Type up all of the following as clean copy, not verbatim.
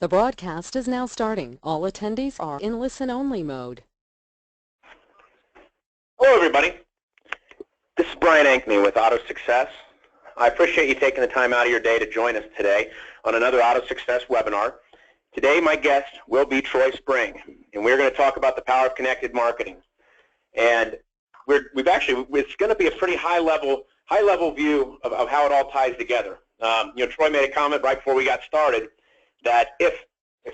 The broadcast is now starting. All attendees are in listen-only mode. Hello, everybody. This is Brian Ankney with Auto Success. I appreciate you taking the time out of your day to join us today on another Auto Success webinar. Today, my guest will be Troy Spring, and we're going to talk about the power of connected marketing. And it's going to be a pretty high-level view of how it all ties together. Troy made a comment right before we got started that if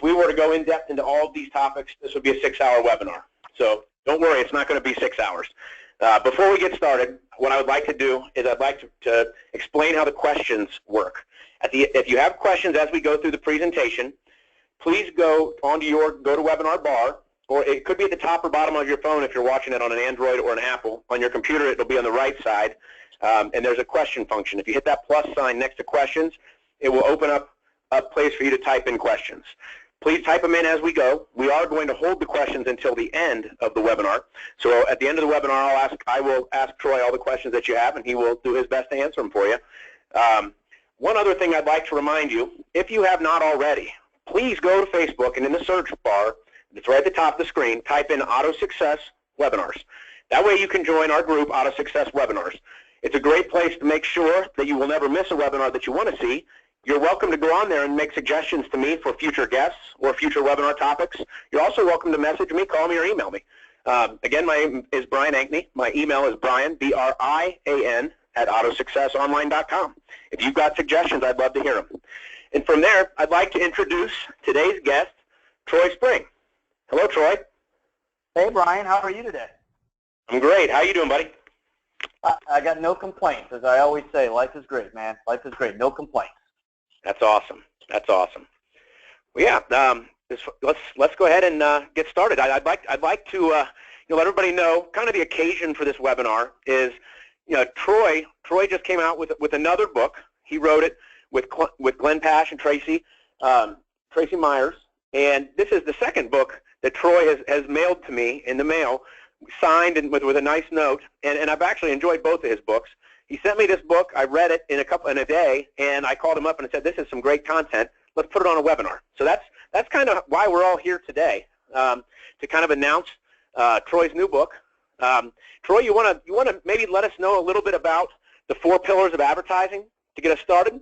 we were to go in depth into all of these topics, this would be a 6-hour webinar. So don't worry, it's not going to be 6 hours. Before we get started, what I would like to do is I'd like to explain how the questions work. If you have questions as we go through the presentation, please go onto your GoToWebinar bar, or it could be at the top or bottom of your phone if you're watching it on an Android or an Apple. On your computer, it'll be on the right side, and there's a question function. If you hit that plus sign next to questions, it will open up a place for you to type in questions. Please type them in as we go. We are going to hold the questions until the end of the webinar. So at the end of the webinar, I will ask Troy all the questions that you have, and he will do his best to answer them for you. One other thing I'd like to remind you, if you have not already, please go to Facebook, and in the search bar, it's right at the top of the screen, type in Auto Success Webinars. That way you can join our group, Auto Success Webinars. It's a great place to make sure that you will never miss a webinar that you want to see. You're welcome to go on there and make suggestions to me for future guests or future webinar topics. You're also welcome to message me, call me, or email me. Again, my name is Brian Ankney. My email is Brian, B-R-I-A-N, @autosuccessonline.com. If you've got suggestions, I'd love to hear them. And from there, I'd like to introduce today's guest, Troy Spring. Hello, Troy. Hey, Brian. How are you today? I'm great. How are you doing, buddy? I got no complaints. As I always say, life is great, man. Life is great. No complaints. That's awesome. That's awesome. Well, yeah. Let's go ahead and get started. I'd like to let everybody know kind of the occasion for this webinar is Troy just came out with another book. He wrote it with Glenn Pash and Tracy Myers, and this is the second book that Troy has mailed to me in the mail, signed and with a nice note, and I've actually enjoyed both of his books. He sent me this book. I read it in a day, and I called him up and I said, "This is some great content. Let's put it on a webinar." So that's kind of why we're all here today, to kind of announce Troy's new book. Troy, you want to maybe let us know a little bit about the 4 pillars of advertising to get us started?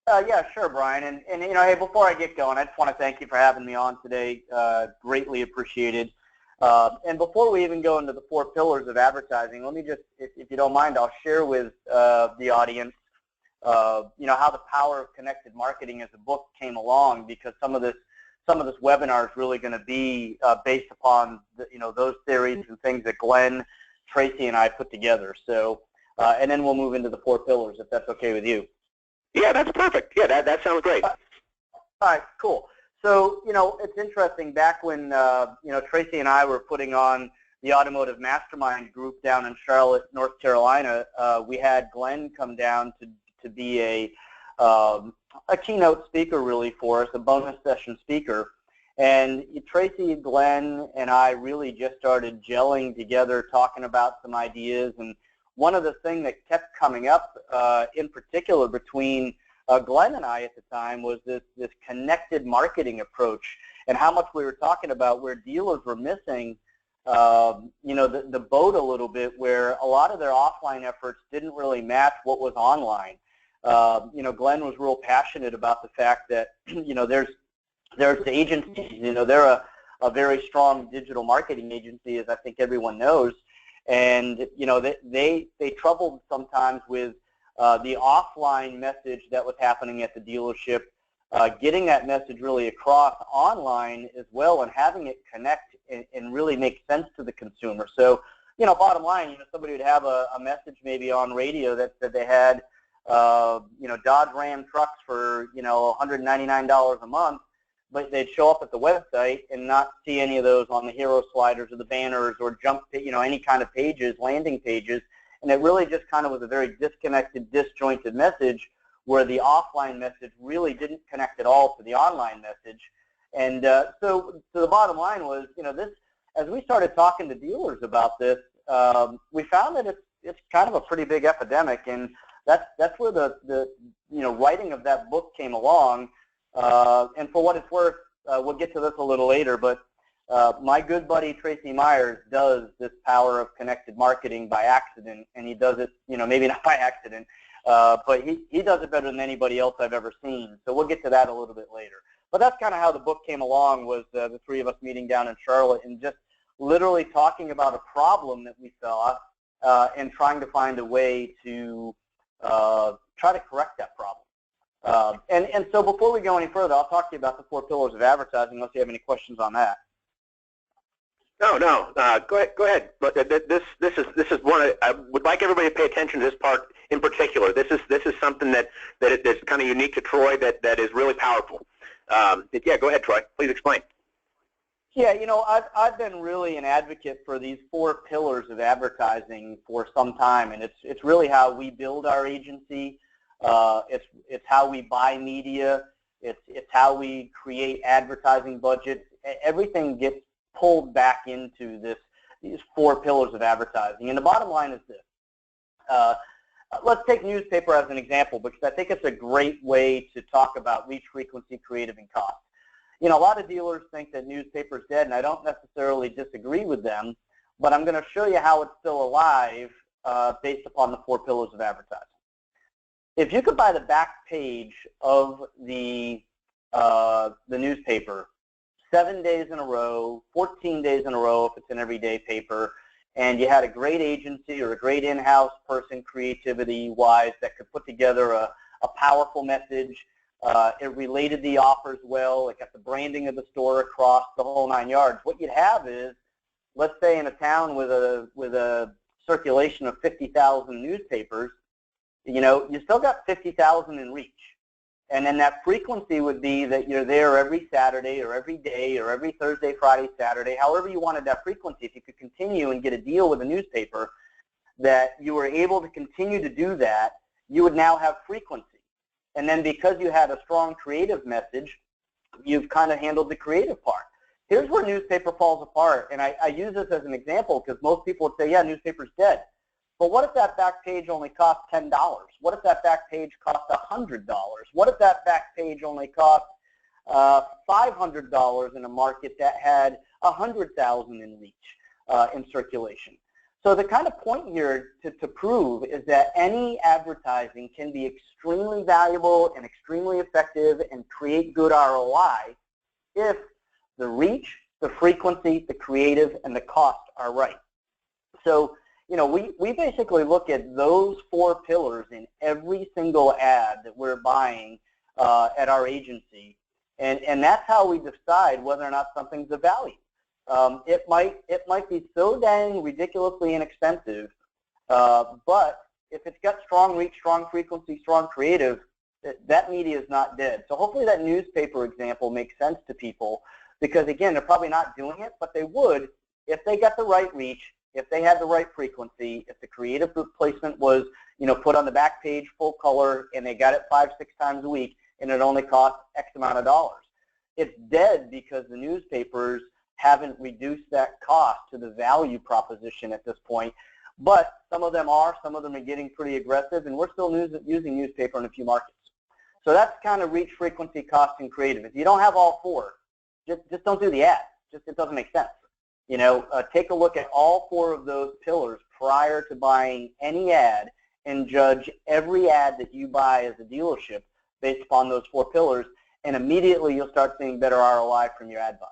Yeah, sure, Brian. And hey, before I get going, I just want to thank you for having me on today. Greatly appreciated. And before we even go into the 4 pillars of advertising, let me just, if you don't mind, I'll share with the audience, how the power of connected marketing as a book came along, because some of this webinar is really going to be based upon those theories and things that Glenn, Tracy, and I put together. So, and then we'll move into the 4 pillars, if that's okay with you. Yeah, that's perfect. Yeah, that sounds great. All right, cool. So, it's interesting, back when, Tracy and I were putting on the Automotive Mastermind group down in Charlotte, North Carolina, we had Glenn come down to be a keynote speaker really for us, a bonus session speaker. And Tracy, Glenn, and I really just started gelling together, talking about some ideas. And one of the things that kept coming up in particular between Glenn and I at the time was this connected marketing approach, and how much we were talking about where dealers were missing the boat a little bit, where a lot of their offline efforts didn't really match what was online. Glenn was real passionate about the fact that there's agencies, they're a very strong digital marketing agency, as I think everyone knows, and they troubled sometimes with the offline message that was happening at the dealership, getting that message really across online as well, and having it connect and really make sense to the consumer. So, bottom line, somebody would have a message maybe on radio that they had, Dodge Ram trucks for, $199 a month, but they'd show up at the website and not see any of those on the hero sliders or the banners or jump, any kind of pages, landing pages. And it really just kind of was a very disconnected, disjointed message, where the offline message really didn't connect at all to the online message. And so the bottom line was, this, as we started talking to dealers about this, we found that it's kind of a pretty big epidemic, and that's where the writing of that book came along. And for what it's worth, we'll get to this a little later, but my good buddy Tracy Myers does this power of connected marketing by accident, and he does it, maybe not by accident, but he does it better than anybody else I've ever seen. So we'll get to that a little bit later. But that's kind of how the book came along, was the three of us meeting down in Charlotte and just literally talking about a problem that we saw and trying to find a way to try to correct that problem. And so before we go any further, I'll talk to you about the 4 pillars of advertising, unless you have any questions on that. No. Go ahead. But this is one. I would like everybody to pay attention to this part in particular. This is something that's kind of unique to Troy. That is really powerful. Yeah. Go ahead, Troy. Please explain. Yeah. I've been really an advocate for these 4 pillars of advertising for some time, and it's really how we build our agency. It's how we buy media. It's how we create advertising budgets. Everything gets pulled back into these 4 pillars of advertising. And the bottom line is this. Let's take newspaper as an example, because I think it's a great way to talk about reach, frequency, creative, and cost. A lot of dealers think that newspaper is dead, and I don't necessarily disagree with them, but I'm going to show you how it's still alive based upon the 4 pillars of advertising. If you could buy the back page of the newspaper 7 days in a row, 14 days in a row if it's an everyday paper, and you had a great agency or a great in-house person creativity-wise that could put together a powerful message, it related the offers well, it got the branding of the store across, the whole 9 yards. What you'd have is, let's say in a town with a circulation of 50,000 newspapers, you still got 50,000 in reach. And then that frequency would be that you're there every Saturday or every day or every Thursday, Friday, Saturday, however you wanted that frequency. If you could continue and get a deal with a newspaper that you were able to continue to do that, you would now have frequency. And then because you had a strong creative message, you've kind of handled the creative part. Here's where newspaper falls apart. And I use this as an example because most people would say, yeah, newspaper's dead. But what if that back page only cost $10? What if that back page cost $100? What if that back page only cost $500 in a market that had 100,000 in reach in circulation? So the kind of point here to prove is that any advertising can be extremely valuable and extremely effective and create good ROI if the reach, the frequency, the creative, and the cost are right. So we basically look at those 4 pillars in every single ad that we're buying at our agency, and that's how we decide whether or not something's of value. It might be so dang ridiculously inexpensive, but if it's got strong reach, strong frequency, strong creative, that media is not dead. So hopefully that newspaper example makes sense to people, because again, they're probably not doing it, but they would if they got the right reach, if they had the right frequency, if the creative placement was, put on the back page full color and they got it 5-6 times a week and it only cost X amount of dollars. It's dead because the newspapers haven't reduced that cost to the value proposition at this point. But some of them are getting pretty aggressive, and we're still using newspaper in a few markets. So that's kind of reach, frequency, cost, and creative. If you don't have all 4, just don't do the ad. It doesn't make sense. Take a look at all 4 of those pillars prior to buying any ad and judge every ad that you buy as a dealership based upon those 4 pillars, and immediately you'll start seeing better ROI from your ad buy.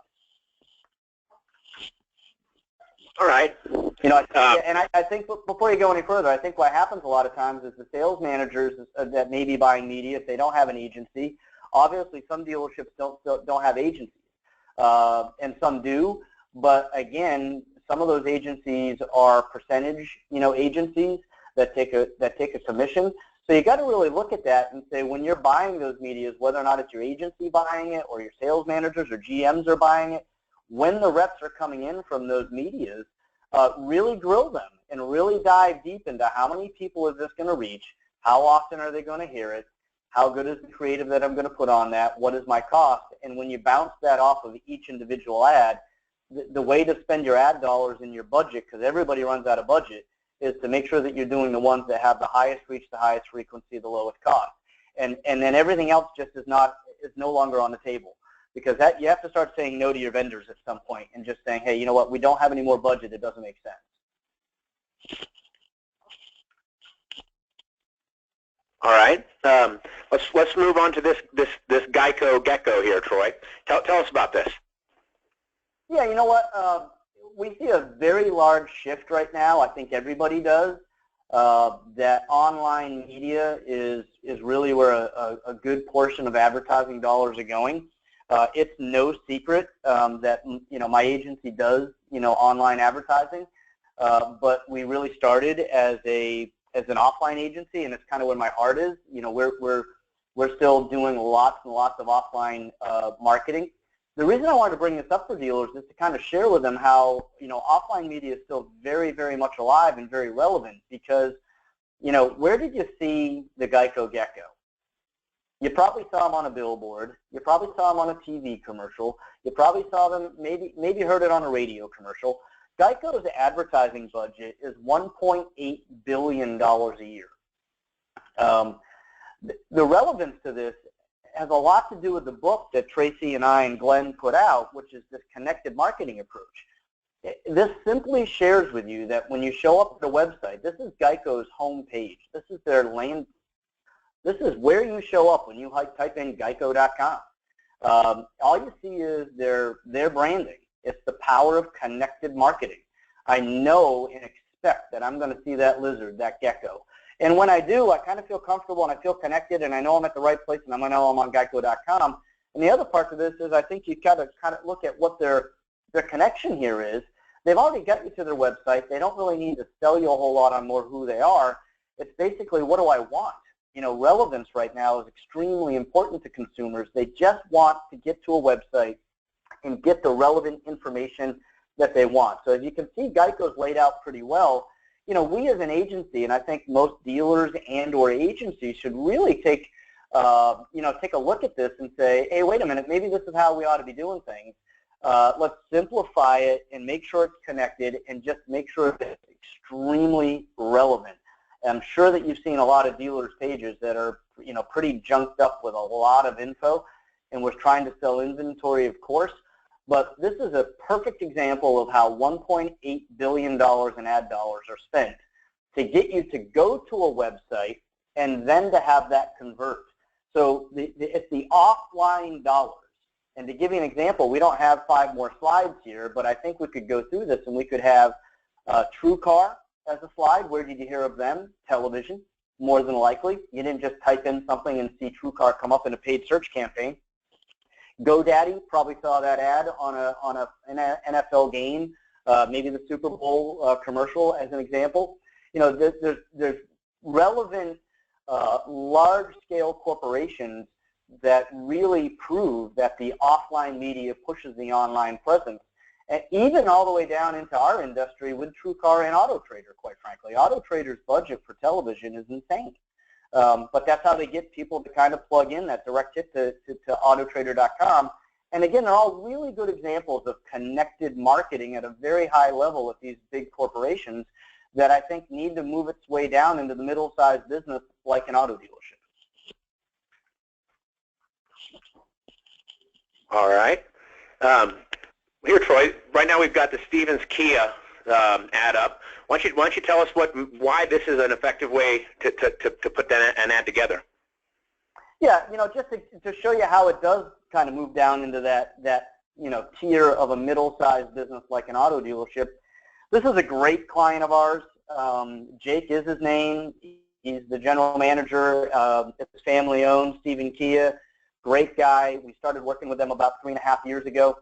All right. And I think before you go any further, I think what happens a lot of times is the sales managers that may be buying media, if they don't have an agency, obviously some dealerships don't have agencies, and some do. But again, some of those agencies are percentage, agencies that take a commission. So you got to really look at that and say, when you're buying those medias, whether or not it's your agency buying it or your sales managers or GMs are buying it, when the reps are coming in from those medias, really grill them and really dive deep into how many people is this going to reach, how often are they going to hear it, how good is the creative that I'm going to put on that, what is my cost, and when you bounce that off of each individual ad, the way to spend your ad dollars in your budget, because everybody runs out of budget, is to make sure that you're doing the ones that have the highest reach, the highest frequency, the lowest cost. And then everything else just is not is no longer on the table, because that you have to start saying no to your vendors at some point and just saying, hey, you know what, we don't have any more budget. It doesn't make sense. All right. Let's move on to this Geico Gecko here, Troy. Tell us about this. Yeah, you know what? We see a very large shift right now. I think everybody does. That online media is really where a good portion of advertising dollars are going. It's no secret that my agency does online advertising, but we really started as an offline agency, and it's kind of where my heart is. We're still doing lots and lots of offline marketing. The reason I wanted to bring this up for dealers is to kind of share with them how offline media is still very, very much alive and very relevant, because where did you see the Geico Gecko? You probably saw them on a billboard. You probably saw them on a TV commercial. You probably saw them, maybe heard it on a radio commercial. Geico's advertising budget is $1.8 billion a year. The relevance to this has a lot to do with the book that Tracy and I and Glenn put out, which is this connected marketing approach. This simply shares with you that when you show up at the website, this is Geico's home page. This is their land. This is where you show up when you type in geico.com. All you see is their branding. It's the power of connected marketing. I know and expect that I'm going to see that lizard, that gecko. And when I do, I kind of feel comfortable and I feel connected, and I know I'm at the right place, and I know I'm on geico.com. And the other part of this is I think you've got to kind of look at what their connection here is. They've already got you to their website. They don't really need to sell you a whole lot on more who they are. It's basically, what do I want? Relevance right now is extremely important to consumers. They just want to get to a website and get the relevant information that they want. So as you can see, Geico's laid out pretty well. We as an agency, and I think most dealers and or agencies should really take a look at this and say, hey, wait a minute, maybe this is how we ought to be doing things. Let's simplify it and make sure it's connected and just make sure it's extremely relevant. I'm sure that you've seen a lot of dealers' pages that are, pretty junked up with a lot of info, and we're trying to sell inventory, of course. But this is a perfect example of how $1.8 billion in ad dollars are spent to get you to go to a website and then to have that convert. So it's the offline dollars. And to give you an example, we don't have 5 more slides here, but I think we could go through this, and we could have TrueCar as a slide. Where did you hear of them? Television, more than likely. You didn't just type in something and see TrueCar come up in a paid search campaign. GoDaddy, probably saw that ad on an NFL game, maybe the Super Bowl commercial as an example. There's relevant large-scale corporations that really prove that the offline media pushes the online presence, and even all the way down into our industry with TrueCar and AutoTrader, quite frankly. AutoTrader's budget for television is insane. But that's how they get people to kind of plug in that direct hit to autotrader.com. And again, they're all really good examples of connected marketing at a very high level with these big corporations that I think need to move its way down into the middle-sized business like an auto dealership. All right. Here, Troy, right now we've got the Stevens Kia ad up. Why don't you tell us why this is an effective way to put an ad together? Yeah, just to show you how it does kind of move down into that tier of a middle-sized business like an auto dealership. This is a great client of ours. Jake is his name. He's the general manager. It's family-owned, Stephen Kia. Great guy. We started working with them about 3.5 years ago,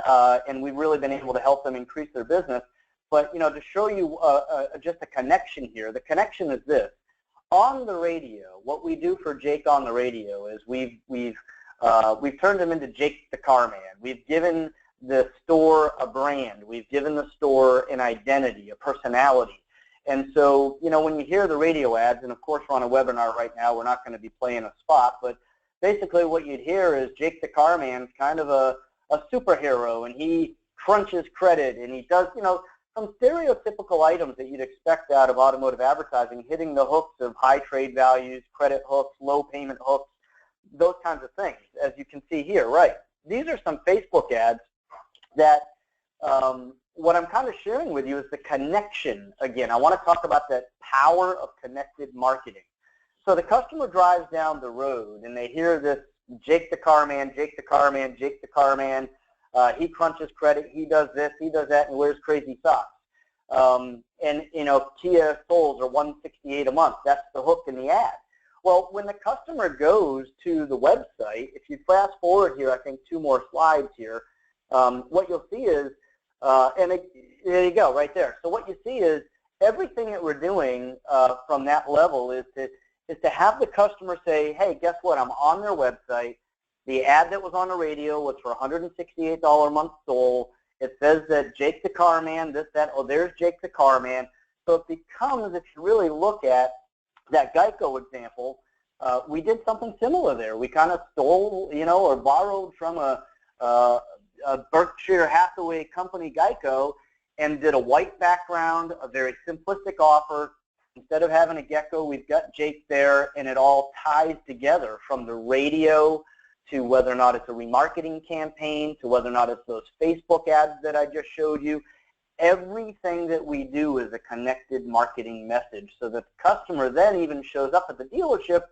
and we've really been able to help them increase their business. But to show you just a connection here, the connection is this: on the radio, what we do for Jake on the radio is we've turned him into Jake the Car Man. We've given the store a brand. We've given the store an identity, a personality. And so, when you hear the radio ads, and of course we're on a webinar right now, we're not going to be playing a spot, but basically what you'd hear is Jake the Car Man's kind of a superhero, and he crunches credit, and he does, some stereotypical items that you'd expect out of automotive advertising, hitting the hooks of high trade values, credit hooks, low payment hooks. those kinds of things, as you can see here, right? These are some Facebook ads that what I'm kind of sharing with you is the connection. Again, I want to talk about that power of connected marketing. So the customer drives down the road and they hear this Jake the car man, Jake the car man, Jake the car man. He crunches credit, he does this, he does that, and wears crazy socks. And you know, Kia Souls are $168 a month. That's the hook in the ad. Well, when the customer goes to the website, if you fast forward here, I think 2 more slides here, what you'll see is, there you go, right there. So what you see is everything that we're doing from that level is to have the customer say, hey, guess what? I'm on their website. The ad that was on the radio was for $168 a month sold. It says that Jake the car man, this, that, oh, there's Jake the car man. So it becomes, if you really look at that Geico example, we did something similar there. We kind of stole, you know, or borrowed from a Berkshire Hathaway company, Geico, and did a white background, a very simplistic offer. Instead of having a gecko, we've got Jake there, and it all ties together from the radio to whether or not it's a remarketing campaign, to whether or not it's those Facebook ads that I just showed you. Everything that we do is a connected marketing message, so that the customer then even shows up at the dealership,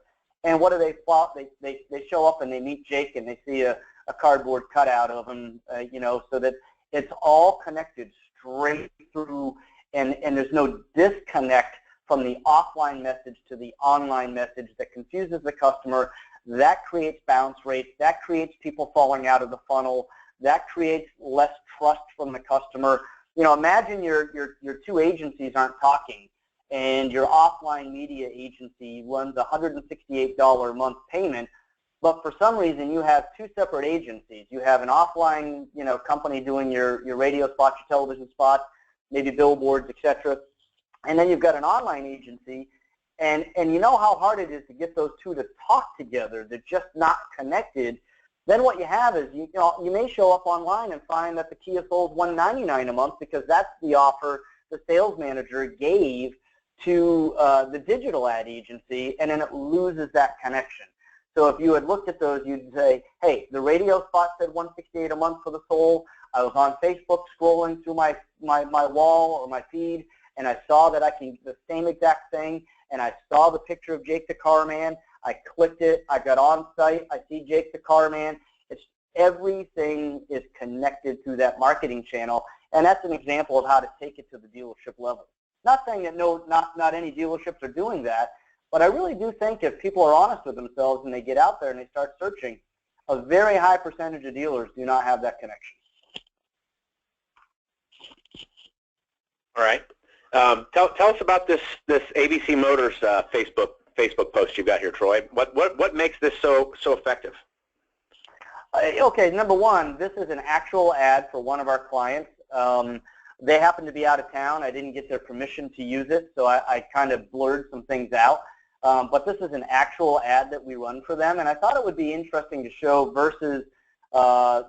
and what do they plot? They show up and they meet Jake and they see a cardboard cutout of him, you know, so that it's all connected straight through, and there's no disconnect from the offline message to the online message that confuses the customer. That creates bounce rates. That creates people falling out of the funnel. That creates less trust from the customer. You know, imagine your 2 agencies aren't talking, and your offline media agency runs a $168 a month payment, but for some reason you have 2 separate agencies. You have an offline, you know, company doing your radio spots, your television spots, maybe billboards, etc. And then you've got an online agency, and you know how hard it is to get those 2 to talk together. They're just not connected. Then what you have is, you know, you may show up online and find that the Kia Soul's $199 a month because that's the offer the sales manager gave to the digital ad agency, and then it loses that connection. So if you had looked at those, you'd say, hey, the radio spot said $168 a month for the Soul. I was on Facebook scrolling through my wall or my feed, and I saw that I can do the same exact thing, and I saw the picture of Jake the car man. I clicked it. I got on site. I see Jake the car man. It's everything is connected through that marketing channel, and that's an example of how to take it to the dealership level. Not saying that not any dealerships are doing that, but I really do think if people are honest with themselves and they get out there and they start searching, a very high percentage of dealers do not have that connection. All right. Tell us about this ABC Motors Facebook post you've got here, Troy. What makes this so effective? Okay, number one, this is an actual ad for one of our clients. They happen to be out of town. I didn't get their permission to use it, so I kind of blurred some things out. But this is an actual ad that we run for them, and I thought it would be interesting to show versus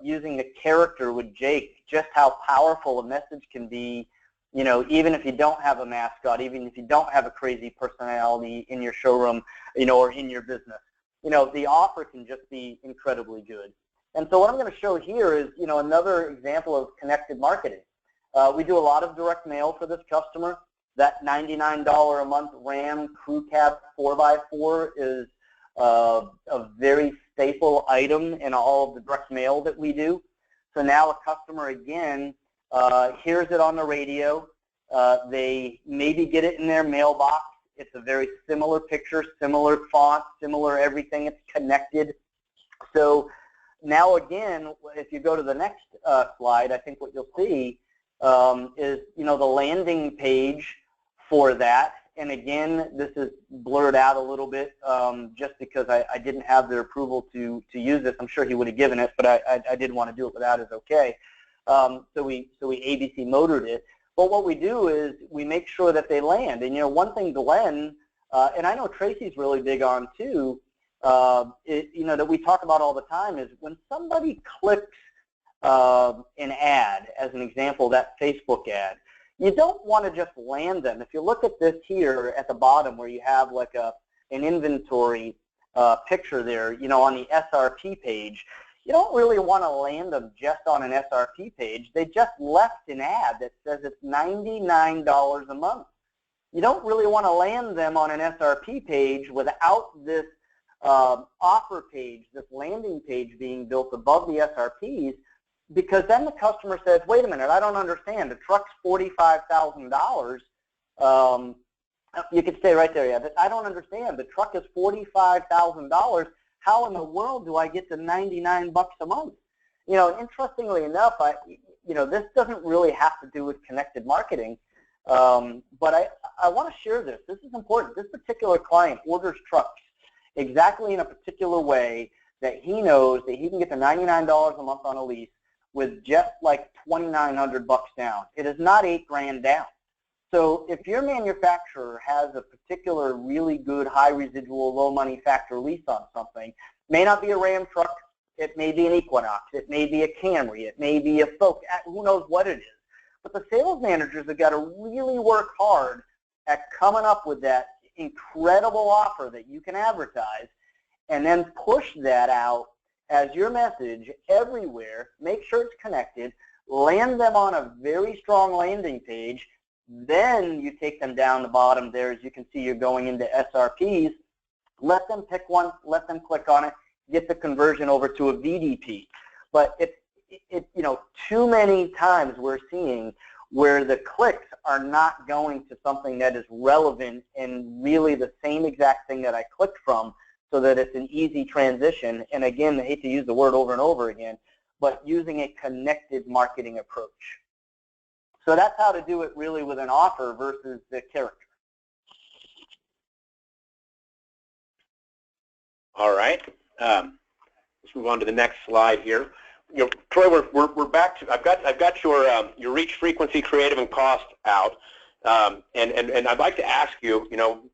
using the character with Jake, just how powerful a message can be. You know, even if you don't have a mascot, even if you don't have a crazy personality in your showroom, you know, or in your business, you know, the offer can just be incredibly good. And so what I'm going to show here is, you know, another example of connected marketing. We do a lot of direct mail for this customer. That $99 a month Ram Crew Cab 4x4 is a very staple item in all of the direct mail that we do. So now a customer, again, hears it on the radio. They maybe get it in their mailbox. It's a very similar picture, similar font, similar everything. It's connected. So now again, if you go to the next slide, I think what you'll see is, you know, the landing page for that. And again, this is blurred out a little bit just because I didn't have their approval to use this. I'm sure he would have given it, but I didn't want to do it without his okay. So we ABC motored it. But what we do is we make sure that they land. And, you know, one thing Glenn, and I know Tracy's really big on too, you know, that we talk about all the time is when somebody clicks an ad, as an example, that Facebook ad, you don't want to just land them. If you look at this here at the bottom where you have like an inventory, picture there, on the SRP page, you don't really want to land them just on an SRP page. They just left an ad that says it's $99 a month. You don't really want to land them on an SRP page without this offer page, this landing page being built above the SRPs, because then the customer says, wait a minute, I don't understand. The truck's $45,000. You could stay right there, yeah. I don't understand. The truck is $45,000. How in the world do I get to 99 bucks a month? Interestingly enough, this doesn't really have to do with connected marketing, but I want to share this. This is important. This particular client orders trucks exactly in a particular way that he knows that he can get to $99 a month on a lease with just like 2,900 bucks down. It is not $8,000 down. So if your manufacturer has a particular really good high residual, low money factor lease on something, may not be a Ram truck, it may be an Equinox, it may be a Camry, it may be a Focus, who knows what it is. But the sales managers have got to really work hard at coming up with that incredible offer that you can advertise and then push that out as your message everywhere, make sure it's connected, land them on a very strong landing page. Then you take them down the bottom there. As you can see, you're going into SRPs. Let them pick one, let them click on it, get the conversion over to a VDP. But too many times we're seeing where the clicks are not going to something that is relevant and really the same exact thing that I clicked from, so that it's an easy transition. And again, I hate to use the word over and over again, but using a connected marketing approach. So that's how to do it really with an offer versus the character. All right. Let's move on to the next slide here. Troy, we're back to. I've got your reach, frequency, creative, and cost out, and I'd like to ask you,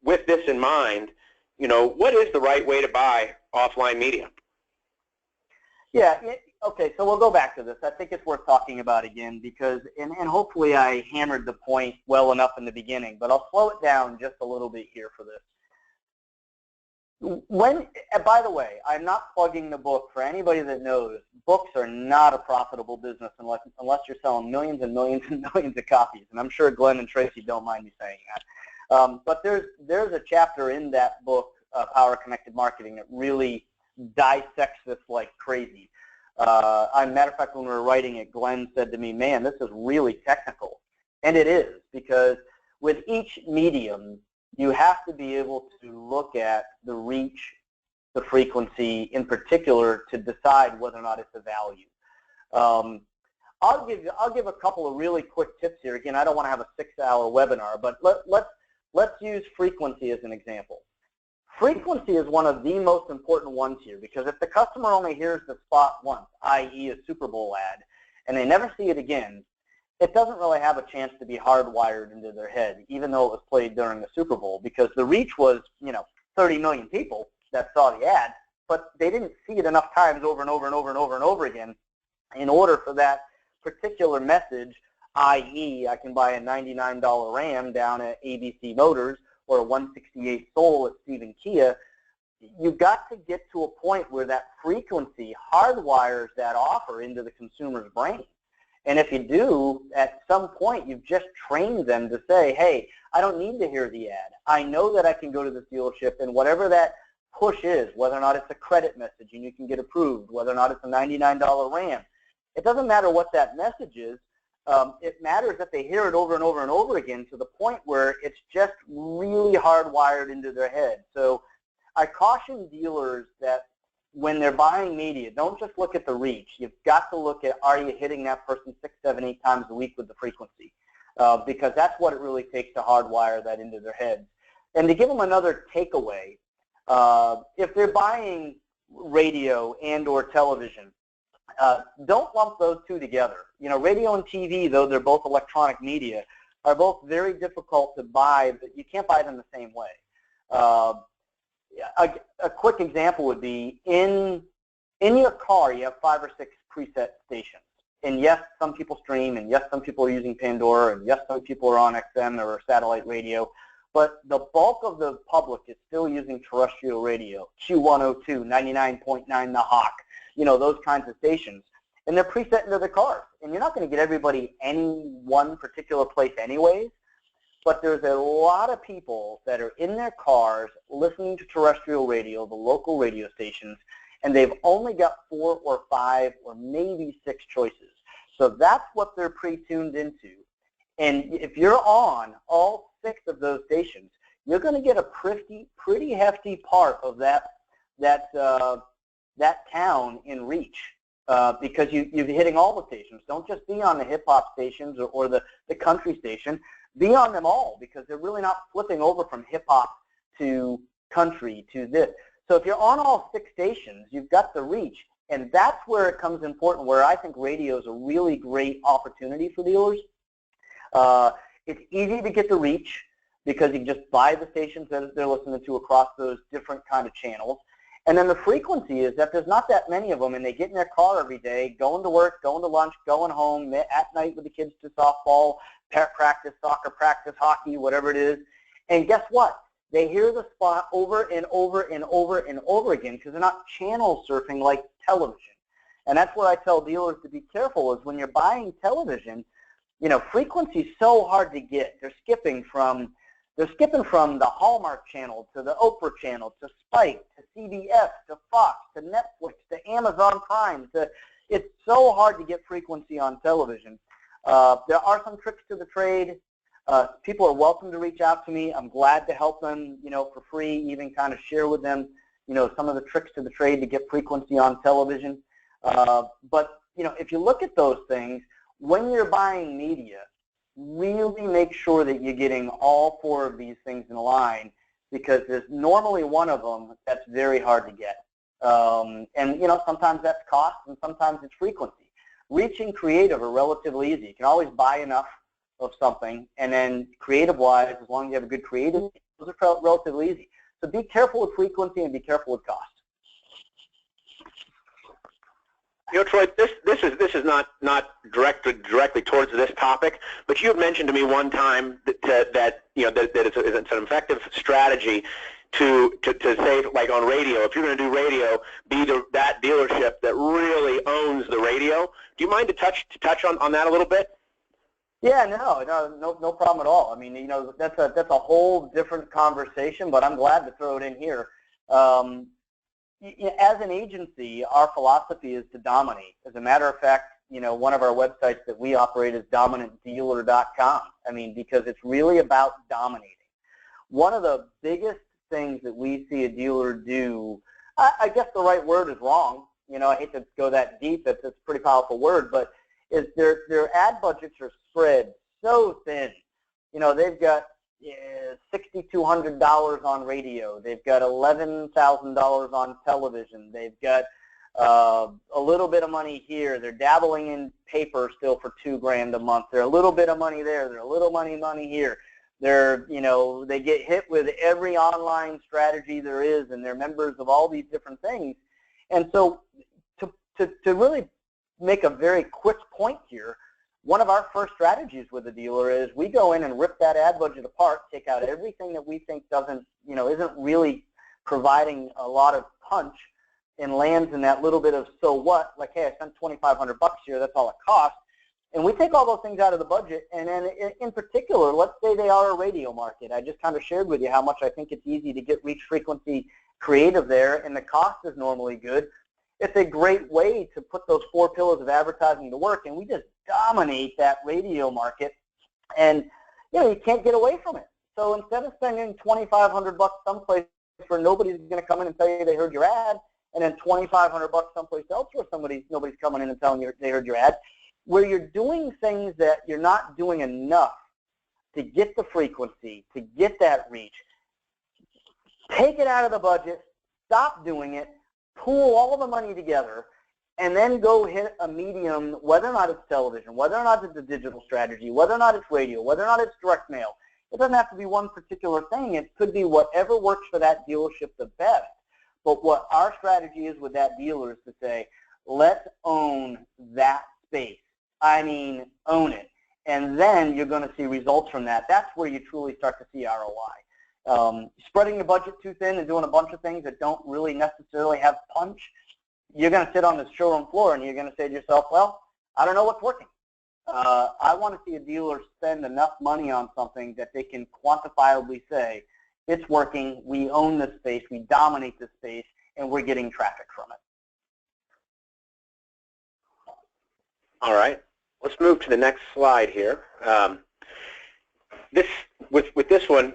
with this in mind, what is the right way to buy offline media? Yeah. Okay, so we'll go back to this. I think it's worth talking about again because, and hopefully I hammered the point well enough in the beginning, but I'll slow it down just a little bit here for this. By the way, I'm not plugging the book. For anybody that knows, books are not a profitable business unless you're selling millions and millions and millions of copies, and I'm sure Glenn and Tracy don't mind me saying that. But there's a chapter in that book, Power Connected Marketing, that really dissects this like crazy. Matter of fact, when we were writing it, Glenn said to me, man, this is really technical. And it is, because with each medium, you have to be able to look at the reach, the frequency in particular to decide whether or not it's a value. I'll give a couple of really quick tips here. Again, I don't want to have a 6-hour webinar, but let's use frequency as an example. Frequency is one of the most important ones here, because if the customer only hears the spot once, i.e. a Super Bowl ad, and they never see it again, it doesn't really have a chance to be hardwired into their head, even though it was played during the Super Bowl, because the reach was, 30 million people that saw the ad, but they didn't see it enough times over and over and over and over and over again in order for that particular message, i.e. I can buy a $99 Ram down at ABC Motors or a 168 Soul at Stephen Kia. You've got to get to a point where that frequency hardwires that offer into the consumer's brain. And if you do, at some point, you've just trained them to say, hey, I don't need to hear the ad. I know that I can go to the dealership, and whatever that push is, whether or not it's a credit message and you can get approved, whether or not it's a $99 Ram, it doesn't matter what that message is. It matters that they hear it over and over and over again to the point where it's just really hardwired into their head. So I caution dealers that when they're buying media, don't just look at the reach. You've got to look at, are you hitting that person 6, 7, 8 times a week with the frequency? Because that's what it really takes to hardwire that into their heads. And to give them another takeaway, if they're buying radio and or television, don't lump those two together. Radio and TV, though they're both electronic media, are both very difficult to buy, but you can't buy them the same way. A quick example would be in your car, you have 5 or 6 preset stations. And yes, some people stream, and yes, some people are using Pandora, and yes, some people are on XM or satellite radio. but the bulk of the public is still using terrestrial radio, Q102, 99.9 The Hawk, those kinds of stations. And they're preset into their cars. And you're not going to get everybody any one particular place anyways, but there's a lot of people that are in their cars listening to terrestrial radio, the local radio stations, and they've only got 4 or 5 or maybe 6 choices. So that's what they're pre-tuned into. And if you're on all 6 of those stations, you're going to get a pretty hefty part of that town in reach. Because you're hitting all the stations. Don't just be on the hip-hop stations or the country station. Be on them all, because they're really not flipping over from hip-hop to country to this. So if you're on all 6 stations, you've got the reach, and that's where it comes important, where I think radio is a really great opportunity for dealers. It's easy to get the reach because you can just buy the stations that they're listening to across those different kind of channels. And then the frequency is that there's not that many of them, and they get in their car every day, going to work, going to lunch, going home, at night with the kids to softball, practice, soccer practice, hockey, whatever it is. And guess what? They hear the spot over and over and over and over again because they're not channel surfing like television. And that's what I tell dealers to be careful is when you're buying television, frequency is so hard to get. They're skipping from the Hallmark channel to the Oprah channel to Spike to CBS to Fox to Netflix to Amazon Prime. It's so hard to get frequency on television. There are some tricks to the trade. People are welcome to reach out to me. I'm glad to help them, for free, even kind of share with them, some of the tricks to the trade to get frequency on television. But, if you look at those things, when you're buying media, really make sure that you're getting all 4 of these things in line, because there's normally one of them that's very hard to get. And sometimes that's cost and sometimes it's frequency. Reach and creative are relatively easy. You can always buy enough of something, and then creative-wise, as long as you have a good creative, those are relatively easy. So be careful with frequency and be careful with cost. Troy, this is not directly towards this topic, but you had mentioned to me one time that it's an effective strategy to say, like on radio, if you're going to do radio, be that dealership that really owns the radio. Do you mind to touch on that a little bit? Yeah, no problem at all. I mean, that's a whole different conversation, but I'm glad to throw it in here. As an agency, our philosophy is to dominate. As a matter of fact, one of our websites that we operate is dominantdealer.com. I mean, because it's really about dominating. One of the biggest things that we see a dealer do, I guess the right word is wrong. I hate to go that deep. It's a pretty powerful word, but is their ad budgets are spread so thin. They've got $6,200 on radio. They've got $11,000 on television. They've got a little bit of money here. They're dabbling in paper still for $2,000 a month. They're a little bit of money there. They're a little money here. They're, they get hit with every online strategy there is, and they're members of all these different things. And so to really make a very quick point here, one of our first strategies with the dealer is we go in and rip that ad budget apart, take out everything that we think isn't really providing a lot of punch, and lands in that little bit of so what, like, hey, I spent $2,500 here, that's all it costs. And we take all those things out of the budget, and then in particular, let's say they are a radio market. I just kind of shared with you how much I think it's easy to get reach frequency creative there, and the cost is normally good. It's a great way to put those 4 pillars of advertising to work, and we just dominate that radio market, and you can't get away from it. So instead of spending $2,500 someplace where nobody's going to come in and tell you they heard your ad, and then $2,500 someplace else where nobody's coming in and telling you they heard your ad, where you're doing things that you're not doing enough to get the frequency, to get that reach, take it out of the budget, stop doing it, pool all the money together, and then go hit a medium, whether or not it's television, whether or not it's a digital strategy, whether or not it's radio, whether or not it's direct mail. It doesn't have to be one particular thing. It could be whatever works for that dealership the best. But what our strategy is with that dealer is to say, let's own that space. I mean, own it. And then you're going to see results from that. That's where you truly start to see ROI. Spreading the budget too thin and doing a bunch of things that don't really necessarily have punch, you're going to sit on the showroom floor and you're going to say to yourself, well, I don't know what's working. I want to see a dealer spend enough money on something that they can quantifiably say, it's working, we own this space, we dominate this space, and we're getting traffic from it. All right, let's move to the next slide here. With this one,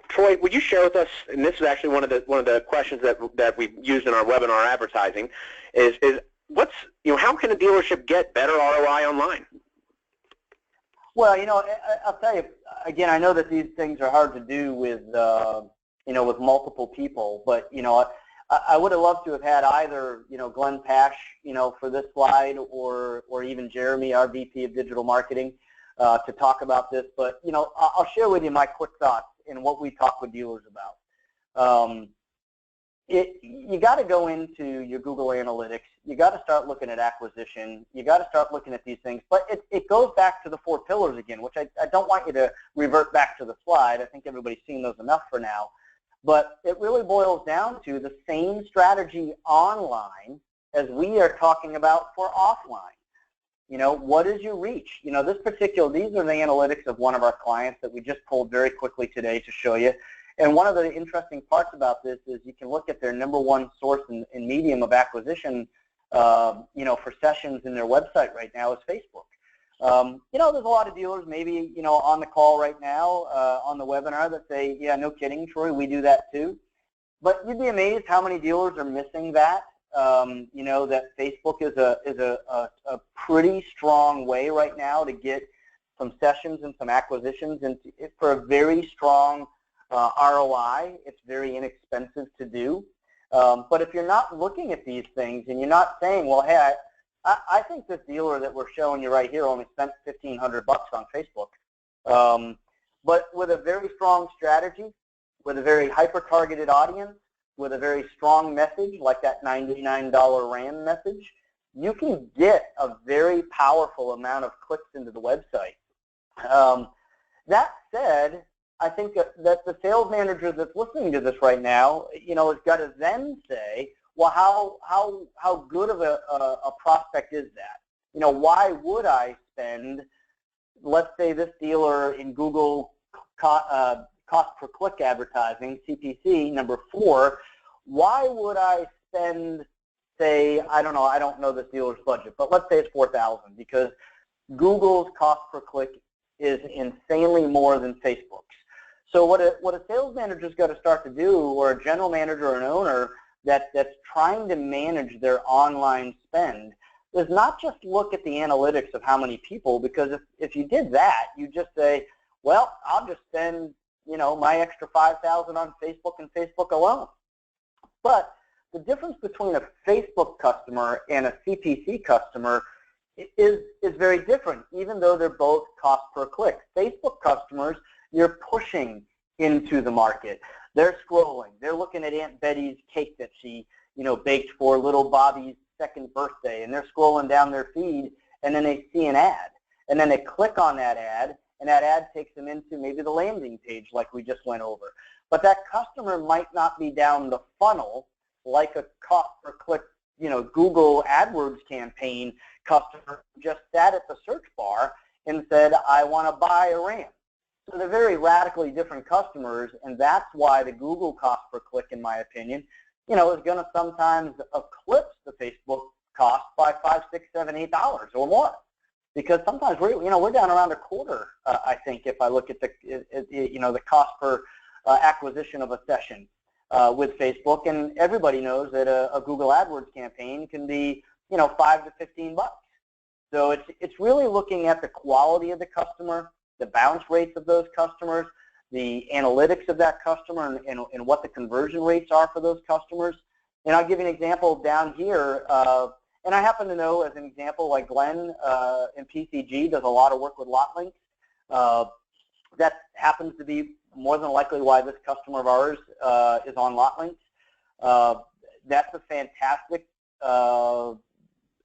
Troy, would you share with us? And this is actually one of the questions that we used in our webinar advertising. Is what's how can a dealership get better ROI online? Well, I'll tell you again. I know that these things are hard to do with with multiple people, but I would have loved to have had either Glenn Pash for this slide or even Jeremy, our VP of Digital Marketing, to talk about this. But I'll share with you my quick thoughts and what we talk with dealers about. You got to go into your Google Analytics. You got to start looking at acquisition. You got to start looking at these things. But it goes back to the 4 pillars again, which I don't want you to revert back to the slide. I think everybody's seen those enough for now. But it really boils down to the same strategy online as we are talking about for offline. What is your reach? These are the analytics of one of our clients that we just pulled very quickly today to show you. And one of the interesting parts about this is you can look at their #1 source and medium of acquisition, for sessions in their website right now is Facebook. There's a lot of dealers maybe, on the call right now, on the webinar that say, yeah, no kidding, Troy, we do that too. But you'd be amazed how many dealers are missing that. That Facebook is a pretty strong way right now to get some sessions and some acquisitions, and for a very strong ROI. It's very inexpensive to do. But if you're not looking at these things and you're not saying, well, hey, I think this dealer that we're showing you right here only spent $1,500 on Facebook. But with a very strong strategy, with a very hyper-targeted audience, with a very strong message like that $99 RAM message, you can get a very powerful amount of clicks into the website. That said, I think that the sales manager that's listening to this right now, has got to then say, well, how good of a prospect is that? Why would I spend, let's say this dealer in Google cost per click advertising, CPC, #4, why would I spend, say, I don't know this dealer's budget, but let's say it's $4,000 because Google's cost per click is insanely more than Facebook's. So what a sales manager's got to start to do, or a general manager or an owner that's trying to manage their online spend, is not just look at the analytics of how many people, because if you did that, you just say, well, I'll just spend my extra $5,000 on Facebook and Facebook alone. But the difference between a Facebook customer and a CPC customer is very different, even though they're both cost per click. Facebook customers, you're pushing into the market. They're scrolling. They're looking at Aunt Betty's cake that she, baked for little Bobby's 2nd birthday, and they're scrolling down their feed, and then they see an ad, and then they click on that ad, and that ad takes them into maybe the landing page like we just went over. But that customer might not be down the funnel like a cost per click, Google AdWords campaign customer just sat at the search bar and said, I want to buy a RAM. So they're very radically different customers, and that's why the Google cost per click, in my opinion, is going to sometimes eclipse the Facebook cost by $5, $6, $7, $8 or more. Because sometimes we're down around a quarter, I think, if I look at the cost per acquisition of a session with Facebook, and everybody knows that a Google AdWords campaign can be $5 to $15. So it's really looking at the quality of the customer, the bounce rates of those customers, the analytics of that customer, and what the conversion rates are for those customers. And I'll give you an example down here. And I happen to know, as an example, like Glenn in PCG does a lot of work with lot links. That happens to be more than likely why this customer of ours is on lot links. That's a fantastic,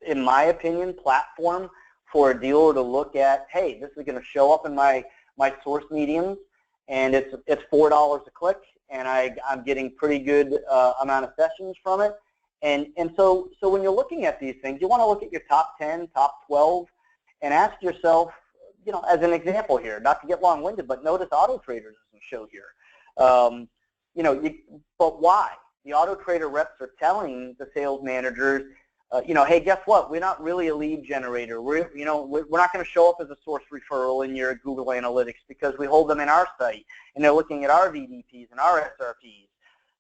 in my opinion, platform for a dealer to look at, hey, this is going to show up in my source mediums, and it's $4 a click, and I'm getting pretty good amount of sessions from it. And so when you're looking at these things, you want to look at your top 10, top 12, and ask yourself, you know, as an example here, not to get long-winded, but notice Auto Trader doesn't show here. You know, but why? The Auto Trader reps are telling the sales managers, you know, hey, guess what? We're not really a lead generator. We're not going to show up as a source referral in your Google Analytics because we hold them in our site, and they're looking at our VDPs and our SRPs.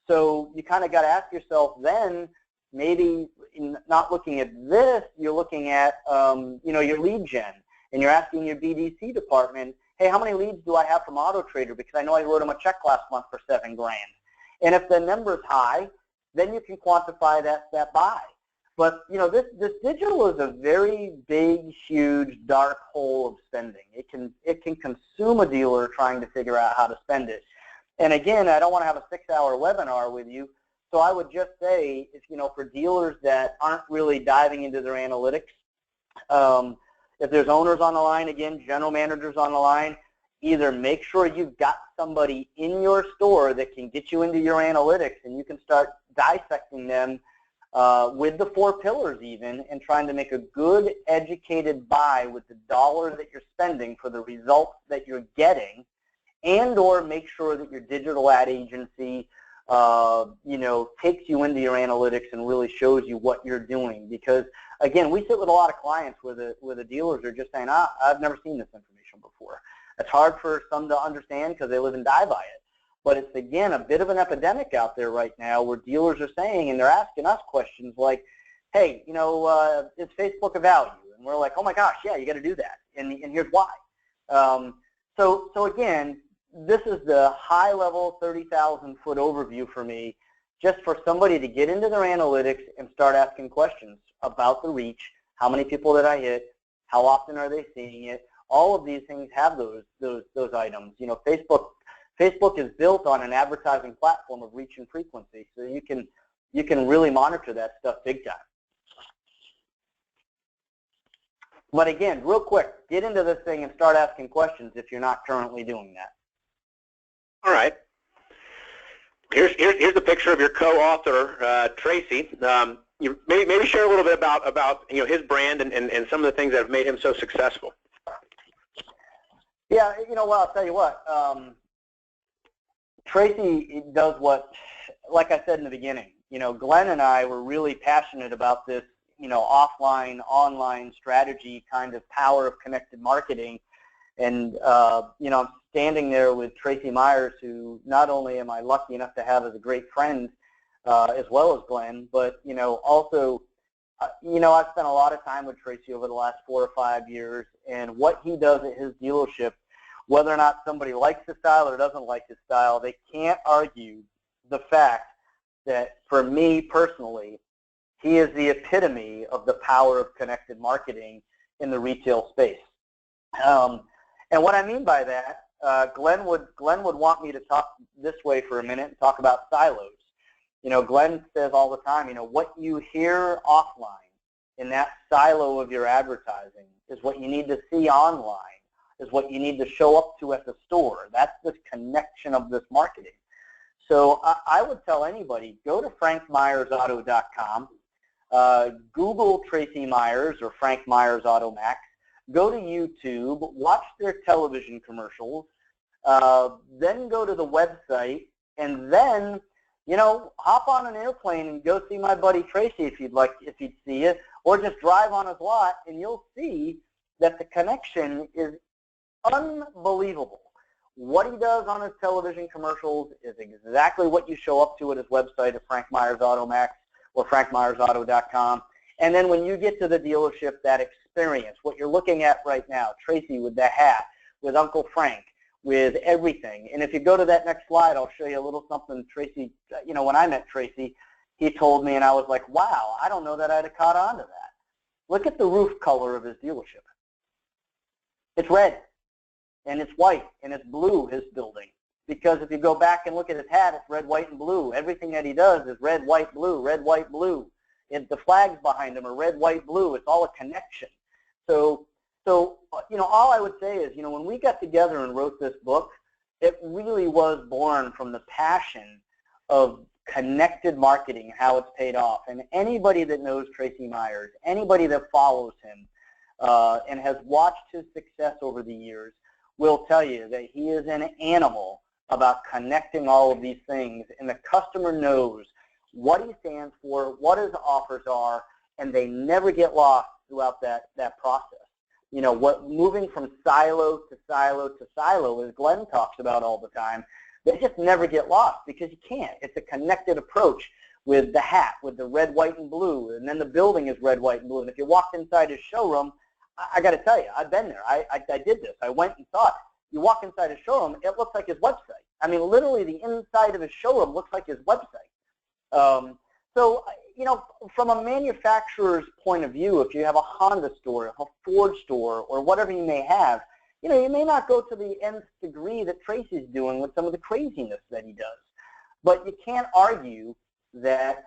So you kind of got to ask yourself then, maybe in not looking at this, you're looking at, you know, your lead gen, and you're asking your BDC department, hey, how many leads do I have from Auto Trader? Because I know I wrote them a check last month for $7 grand. And if the number's high, then you can quantify that buy. But you know, this digital is a very big, huge, dark hole of spending. It can consume a dealer trying to figure out how to spend it. And again, I don't want to have a 6-hour webinar with you, so I would just say, if you know, for dealers that aren't really diving into their analytics, if there's owners on the line, again, general managers on the line, either make sure you've got somebody in your store that can get you into your analytics, and you can start dissecting them with the 4 pillars even, and trying to make a good educated buy with the dollar that you're spending for the results that you're getting, and or make sure that your digital ad agency you know, takes you into your analytics and really shows you what you're doing. Because again, we sit with a lot of clients where the dealers are just saying, I've never seen this information before. It's hard for some to understand because they live and die by it. But it's, again, a bit of an epidemic out there right now where dealers are saying, and they're asking us questions like, hey, you know, is Facebook a value? And we're like, oh my gosh, yeah, you got to do that. And here's why. So again, this is the high-level 30,000-foot overview for me, just for somebody to get into their analytics and start asking questions about the reach. How many people did I hit? How often are they seeing it? All of these things have those items. You know, Facebook is built on an advertising platform of reach and frequency, so you can really monitor that stuff big time. But again, real quick, get into this thing and start asking questions if you're not currently doing that. All right. Here's the picture of your co-author, Tracy. You maybe share a little bit about you know, his brand and some of the things that have made him so successful. Yeah, you know, well, I'll tell you what. Tracy does what, like I said in the beginning, you know, Glenn and I were really passionate about this, you know, offline, online strategy kind of power of connected marketing. And, you know, I'm standing there with Tracy Myers, who not only am I lucky enough to have as a great friend, as well as Glenn, but, you know, also, you know, I've spent a lot of time with Tracy over the last 4 or 5 years, and what he does at his dealership, whether or not somebody likes his style or doesn't like his style, they can't argue the fact that, for me personally, he is the epitome of the power of connected marketing in the retail space. And what I mean by that, Glenn would want me to talk this way for a minute and talk about silos. You know, Glenn says all the time, you know, what you hear offline in that silo of your advertising is what you need to see online, is what you need to show up to at the store. That's the connection of this marketing. So I would tell anybody, go to frankmyersauto.com, Google Tracy Myers or Frank Myers Automax, go to YouTube, watch their television commercials, then go to the website, and then, you know, hop on an airplane and go see my buddy Tracy if you'd see it, or just drive on his lot, and you'll see that the connection is unbelievable. What he does on his television commercials is exactly what you show up to at his website at Frank Myers Automax or frankmyersauto.com. And then when you get to the dealership, that experience, what you're looking at right now, Tracy with the hat, with Uncle Frank, with everything. And if you go to that next slide, I'll show you a little something Tracy, you know, when I met Tracy, he told me, and I was like, wow, I don't know that I'd have caught on to that. Look at the roof color of his dealership. It's red, and it's white, and it's blue, his building. Because if you go back and look at his hat, it's red, white, and blue. Everything that he does is red, white, blue, red, white, blue. And the flags behind him are red, white, blue. It's all a connection. So, you know, all I would say is, you know, when we got together and wrote this book, it really was born from the passion of connected marketing and how it's paid off. And anybody that knows Tracy Myers, anybody that follows him and has watched his success over the years will tell you that he is an animal about connecting all of these things, and the customer knows what he stands for, what his offers are, and they never get lost throughout that process. You know, moving from silo to silo to silo, as Glenn talks about all the time, they just never get lost because you can't. It's a connected approach with the hat, with the red, white, and blue, and then the building is red, white, and blue. And if you walked inside his showroom, I got to tell you, I've been there. I did this. I went and saw it. You walk inside his showroom, it looks like his website. I mean, literally the inside of his showroom looks like his website. So, you know, from a manufacturer's point of view, if you have a Honda store, a Ford store, or whatever you may have, you know, you may not go to the nth degree that Tracy's doing with some of the craziness that he does. But you can't argue that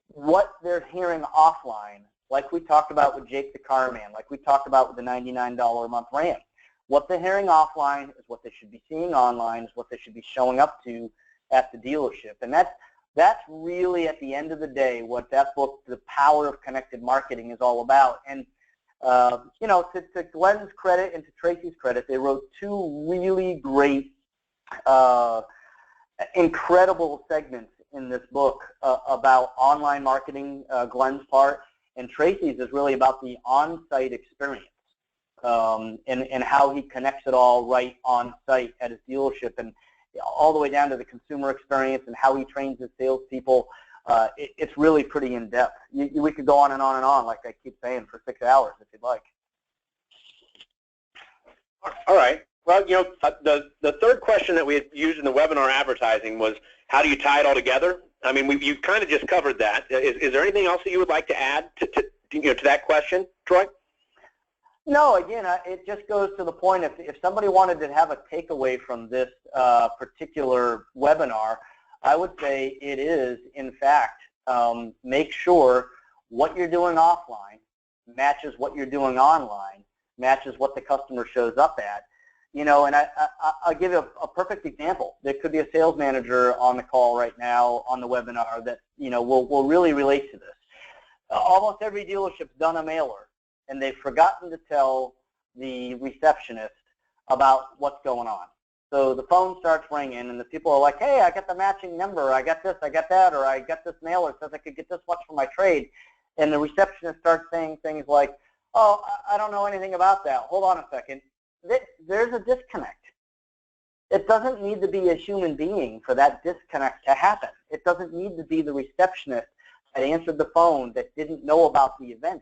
what they're hearing offline, like we talked about with Jake the Carman, like we talked about with the $99 a month RAM, what they're hearing offline is what they should be seeing online, is what they should be showing up to at the dealership. And that's really, at the end of the day, what that book, The Power of Connected Marketing, is all about. And, you know, to Glenn's credit and to Tracy's credit, they wrote two really great, incredible segments in this book about online marketing, Glenn's part, and Tracy's is really about the on-site experience. And how he connects it all right on site at his dealership, and all the way down to the consumer experience and how he trains his salespeople. It's really pretty in depth. We could go on and on and on, like I keep saying, for 6 hours if you'd like. All right. Well, you know, the third question that we had used in the webinar advertising was, how do you tie it all together? I mean, you kind of just covered that. Is there anything else that you would like to add to that question, Troy? No, again, it just goes to the point, if somebody wanted to have a takeaway from this particular webinar, I would say it is, in fact, make sure what you're doing offline matches what you're doing online, matches what the customer shows up at. You know, and I'll give you a perfect example. There could be a sales manager on the call right now on the webinar that, you know, will really relate to this. Almost every dealership's done a mailer, and they've forgotten to tell the receptionist about what's going on. So the phone starts ringing, and the people are like, hey, I got the matching number, I got this, I got that, or I got this mailer, says I could get this much for my trade. And the receptionist starts saying things like, oh, I don't know anything about that. Hold on a second. There's a disconnect. It doesn't need to be a human being for that disconnect to happen. It doesn't need to be the receptionist that answered the phone that didn't know about the event.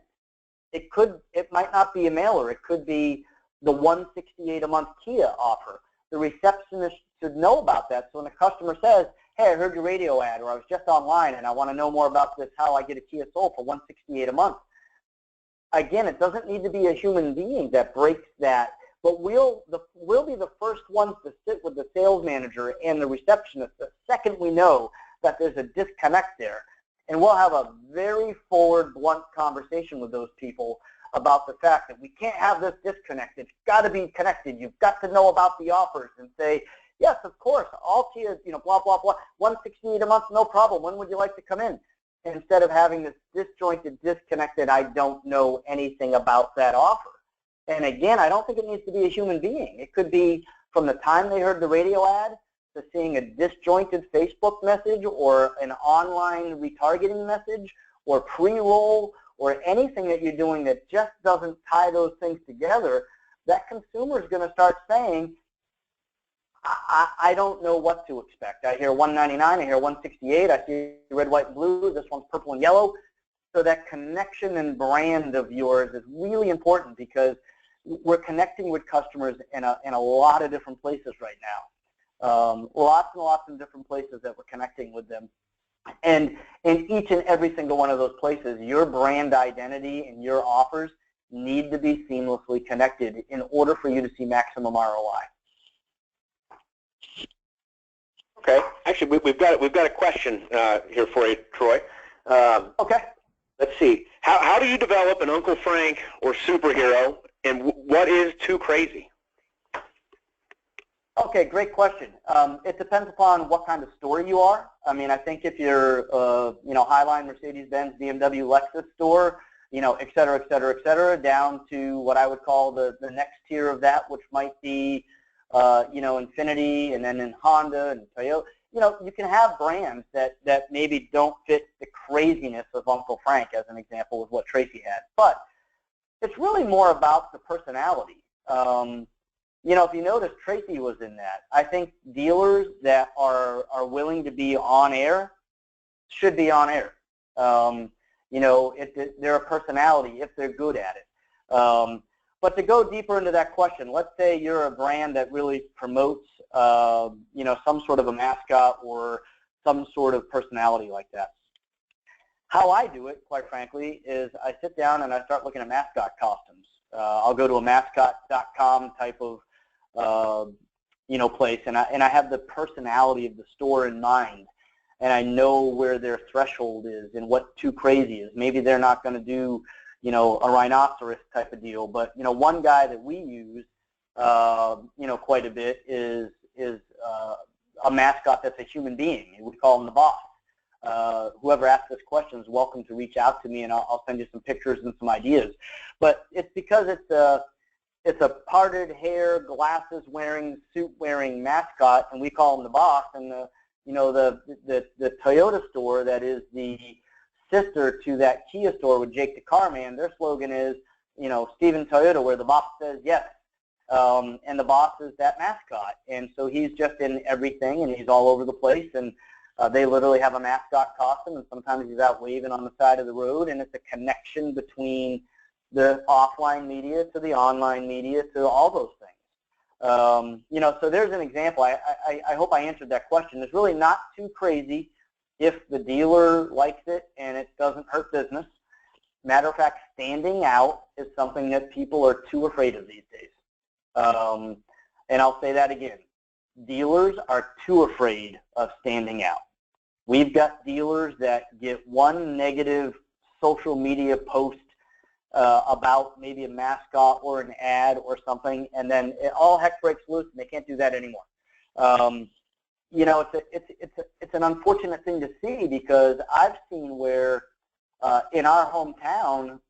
It might not be a mailer. It could be the $168 a month Kia offer. The receptionist should know about that. So when a customer says, hey, I heard your radio ad, or I was just online and I want to know more about this, how I get a Kia Soul for $168 a month. Again, it doesn't need to be a human being that breaks that, but we'll be the first ones to sit with the sales manager and the receptionist the second we know that there's a disconnect there. And we'll have a very forward, blunt conversation with those people about the fact that we can't have this disconnect. It's got to be connected. You've got to know about the offers and say, yes, of course, all Kia, you know, blah, blah, blah, $168 a month, no problem. When would you like to come in? Instead of having this disjointed, disconnected, I don't know anything about that offer. And again, I don't think it needs to be a human being. It could be from the time they heard the radio ad to seeing a disjointed Facebook message or an online retargeting message or pre-roll or anything that you're doing that just doesn't tie those things together. That consumer is going to start saying, I don't know what to expect. I hear $199, I hear $168, I see red, white, and blue, this one's purple and yellow. So that connection and brand of yours is really important because we're connecting with customers in a lot of different places right now. Lots and lots of different places that we're connecting with them. And in each and every single one of those places, your brand identity and your offers need to be seamlessly connected in order for you to see maximum ROI. Okay. Actually, we've got a question here for you, Troy. Okay. Let's see. How do you develop an Uncle Frank or superhero, and what is too crazy? Okay, great question. It depends upon what kind of store you are. I mean, I think if you're, Highline, Mercedes-Benz, BMW, Lexus store, et cetera, et cetera, et cetera, down to what I would call the next tier of that, which might be, Infiniti, and then in Honda and Toyota. You can have brands that maybe don't fit the craziness of Uncle Frank, as an example, with what Tracy had. But it's really more about the personality. If you notice, Tracy was in that. I think dealers that are willing to be on air should be on air. If they're a personality, if they're good at it. But to go deeper into that question, let's say you're a brand that really promotes, some sort of a mascot or some sort of personality like that. How I do it, quite frankly, is I sit down and I start looking at mascot costumes. I'll go to a mascot.com type of place, and I have the personality of the store in mind, and I know where their threshold is and what too crazy is. Maybe they're not going to do, a rhinoceros type of deal, but one guy that we use, quite a bit is a mascot that's a human being. We call him the boss. Whoever asks this question is welcome to reach out to me, and I'll send you some pictures and some ideas. But it's because it's a parted hair, glasses wearing, suit wearing mascot, and we call him the boss. And the Toyota store that is the sister to that Kia store with Jake the Carman, their slogan is, Steven Toyota, where the boss says yes. And the boss is that mascot. And so he's just in everything, and he's all over the place. And they literally have a mascot costume, and sometimes he's out waving on the side of the road, and it's a connection between the offline media to the online media to all those things. So there's an example. I hope I answered that question. It's really not too crazy if the dealer likes it and it doesn't hurt business. Matter of fact, standing out is something that people are too afraid of these days. And I'll say that again. Dealers are too afraid of standing out. We've got dealers that get one negative social media post about maybe a mascot or an ad or something, and then all heck breaks loose, and they can't do that anymore. It's an unfortunate thing to see, because I've seen where in our hometown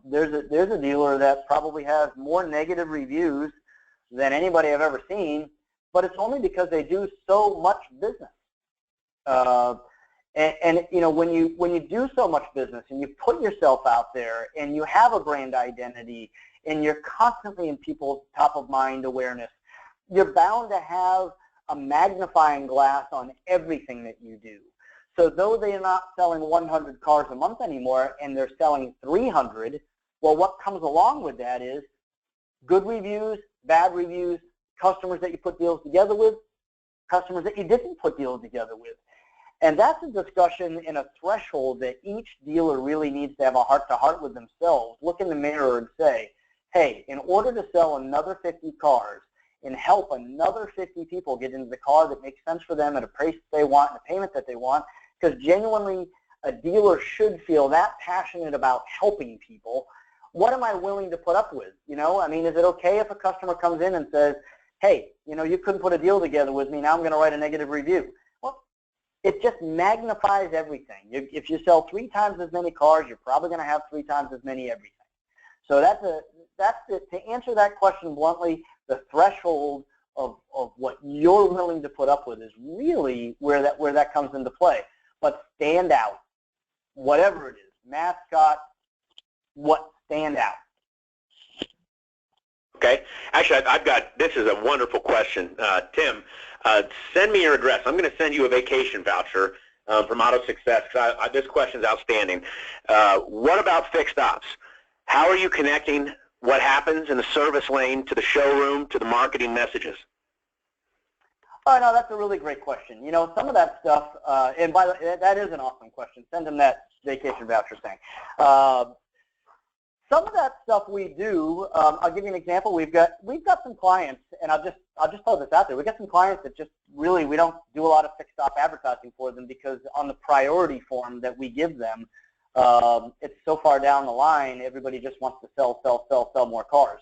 there's a dealer that probably has more negative reviews than anybody I've ever seen, but it's only because they do so much business. When you do so much business and you put yourself out there and you have a brand identity and you're constantly in people's top of mind awareness, you're bound to have a magnifying glass on everything that you do. So though they're not selling 100 cars a month anymore and they're selling 300, well, what comes along with that is good reviews, bad reviews, customers that you put deals together with, customers that you didn't put deals together with. And that's a discussion and a threshold that each dealer really needs to have a heart-to-heart with themselves, look in the mirror and say, hey, in order to sell another 50 cars and help another 50 people get into the car that makes sense for them at a price they want and a payment that they want, because genuinely a dealer should feel that passionate about helping people, what am I willing to put up with? I mean, is it okay if a customer comes in and says, hey, you couldn't put a deal together with me, now I'm going to write a negative review? It just magnifies everything. If you sell 3 times as many cars, you're probably going to have 3 times as many everything. So to answer that question bluntly, the threshold of what you're willing to put up with is really where that comes into play. But stand out, whatever it is, mascot, stand out. Okay. Actually, this is a wonderful question. Tim, send me your address. I'm going to send you a vacation voucher from Auto Success, because this question is outstanding. What about fixed ops? How are you connecting what happens in the service lane to the showroom to the marketing messages? Oh, no, that's a really great question. Some of that stuff, and by the way, that is an awesome question. Send them that vacation voucher thing. Some of that stuff we do. I'll give you an example. We've got some clients, and I'll just throw this out there. We've got some clients that just really, we don't do a lot of fixed op advertising for them, because on the priority form that we give them, it's so far down the line, everybody just wants to sell more cars.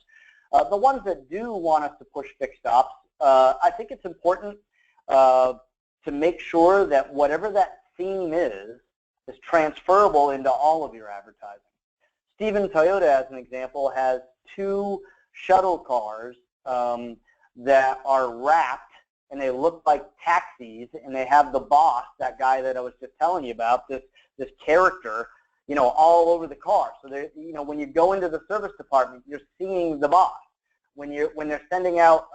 The ones that do want us to push fixed ops, I think it's important to make sure that whatever that theme is transferable into all of your advertising. Stephen Toyota, as an example, has 2 shuttle cars that are wrapped, and they look like taxis, and they have the boss, that guy that I was just telling you about, this character, you know, all over the car. So they, you know, when you go into the service department, you're seeing the boss. When they're sending out,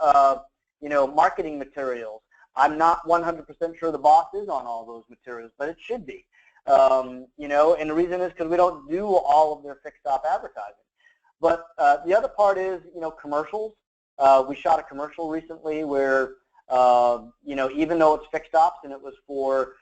you know, marketing materials, I'm not 100% sure the boss is on all those materials, but it should be. You know, and the reason is because we don't do all of their fixed op advertising. But the other part is, you know, commercials. We shot a commercial recently where, you know, even though it's fixed ops and it was for,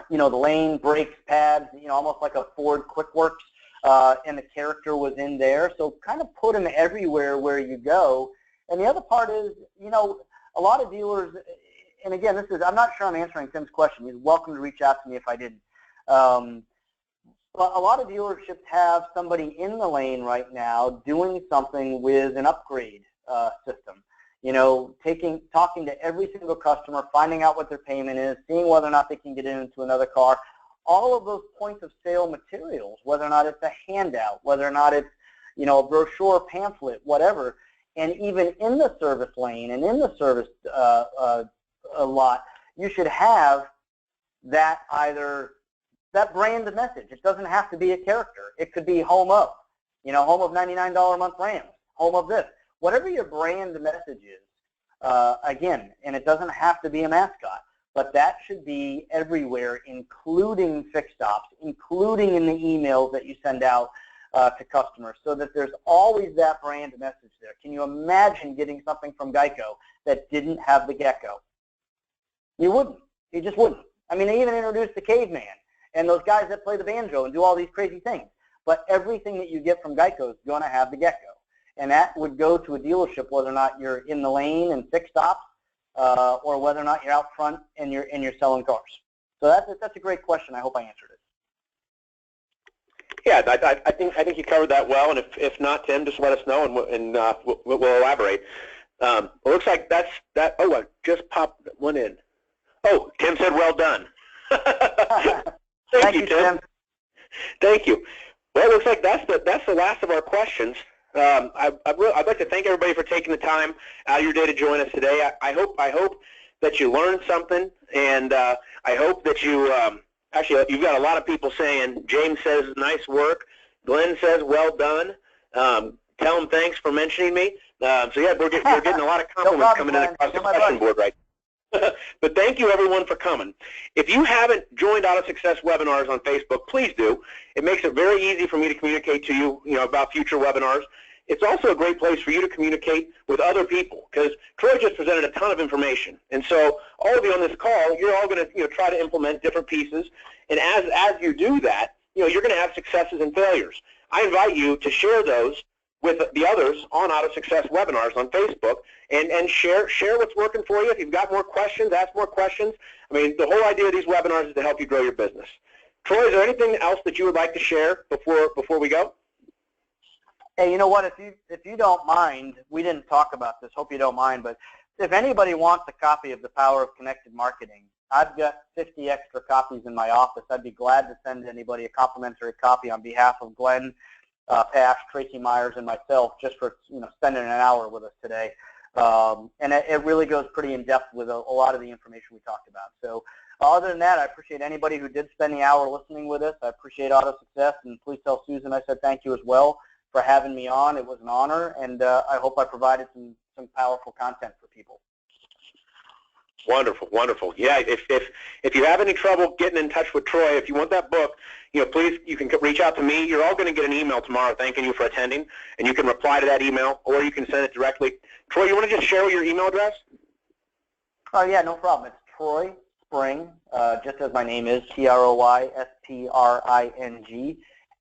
you know, the lane, brakes, pads, you know, almost like a Ford QuickWorks, and the character was in there. So kind of put them everywhere where you go. And the other part is, you know, a lot of dealers, and again, this is, I'm not sure I'm answering Tim's question. He's welcome to reach out to me if I didn't. But a lot of dealerships have somebody in the lane right now doing something with an upgrade system. You know, talking to every single customer, finding out what their payment is, seeing whether or not they can get into another car. All of those points of sale materials, whether or not it's a handout, whether or not it's, you know, a brochure, pamphlet, whatever. And even in the service lane and in the service lot, you should have that that brand message. It doesn't have to be a character. It could be home of, you know, home of $99 a month Rams, home of this. Whatever your brand message is, again, and it doesn't have to be a mascot, but that should be everywhere, including fixed ops, including in the emails that you send out to customers, so that there's always that brand message there. Can you imagine getting something from Geico that didn't have the gecko? You wouldn't. You just wouldn't. I mean, they even introduced the caveman and those guys that play the banjo and do all these crazy things. But everything that you get from Geico is going to have the gecko. And that would go to a dealership whether or not you're in the lane and fixed ops, or whether or not you're out front and you're selling cars. So that's a great question. I hope I answered it. Yeah, I think you covered that well, and if not, Tim, just let us know, and we'll elaborate. It looks like that's that. Oh, I just popped one in. Oh, Tim said, "Well done." Thank you, Tim. Thank you. Well, it looks like that's the last of our questions. I'd like to thank everybody for taking the time out of your day to join us today. I hope that you learned something, and I hope that you actually, you've got a lot of people saying, James says, nice work. Glenn says, well done. Tell him thanks for mentioning me. So yeah, we're getting a lot of compliments coming in across the question board right now. But thank you everyone for coming. If you haven't joined Auto Success webinars on Facebook, please do. It makes it very easy for me to communicate to you, about future webinars. It's also a great place for you to communicate with other people, because Troy just presented a ton of information. And so all of you on this call, you're all going to try to implement different pieces. And as you do that, you're going to have successes and failures. I invite you to share those with the others on Auto Success webinars on Facebook, and share what's working for you. If you've got more questions, ask more questions. I mean, the whole idea of these webinars is to help you grow your business. Troy, is there anything else that you would like to share before we go? Hey, you know what? If you don't mind, we didn't talk about this. Hope you don't mind, but if anybody wants a copy of The Power of Connected Marketing, I've got 50 extra copies in my office. I'd be glad to send anybody a complimentary copy on behalf of Glenn, Pash, Tracy Myers, and myself, just for spending an hour with us today. And it really goes pretty in depth with a lot of the information we talked about. So other than that, I appreciate anybody who did spend the hour listening with us. I appreciate Auto Success, and please tell Susan I said thank you as well for having me on. It was an honor, and I hope I provided some powerful content for people. Wonderful, wonderful. Yeah, if you have any trouble getting in touch with Troy, if you want that book, please, you can reach out to me. You're all going to get an email tomorrow thanking you for attending, and you can reply to that email, or you can send it directly. Troy, you want to just share your email address? Oh yeah, no problem. It's Troy Spring, just as my name is, TroySpring,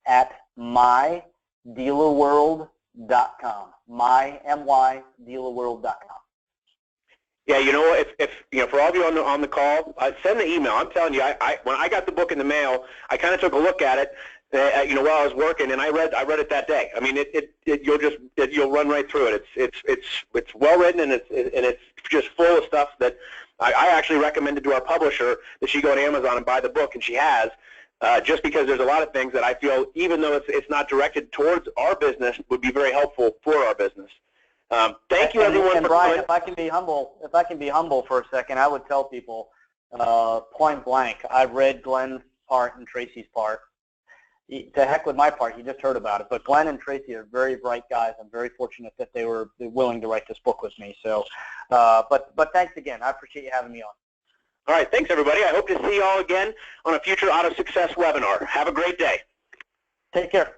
at mydealerworld.com. mydealerworld.com. Yeah, you know, if you know, for all of you on the call, send the email. I'm telling you, when I got the book in the mail, I kind of took a look at it, you know, while I was working, and I read it that day. I mean, you'll run right through it. It's well written, and it's just full of stuff that I actually recommended to our publisher that she go on Amazon and buy the book, and she has. Just because there's a lot of things that I feel, even though it's not directed towards our business, would be very helpful for our business. Thank you, everyone. And Brian, if I can be humble for a second, I would tell people, point blank, I've read Glenn's part and Tracy's part. To heck with my part, you just heard about it. But Glenn and Tracy are very bright guys. I'm very fortunate that they were willing to write this book with me. So, but thanks again. I appreciate you having me on. All right, thanks everybody. I hope to see you all again on a future Auto Success webinar. Have a great day. Take care.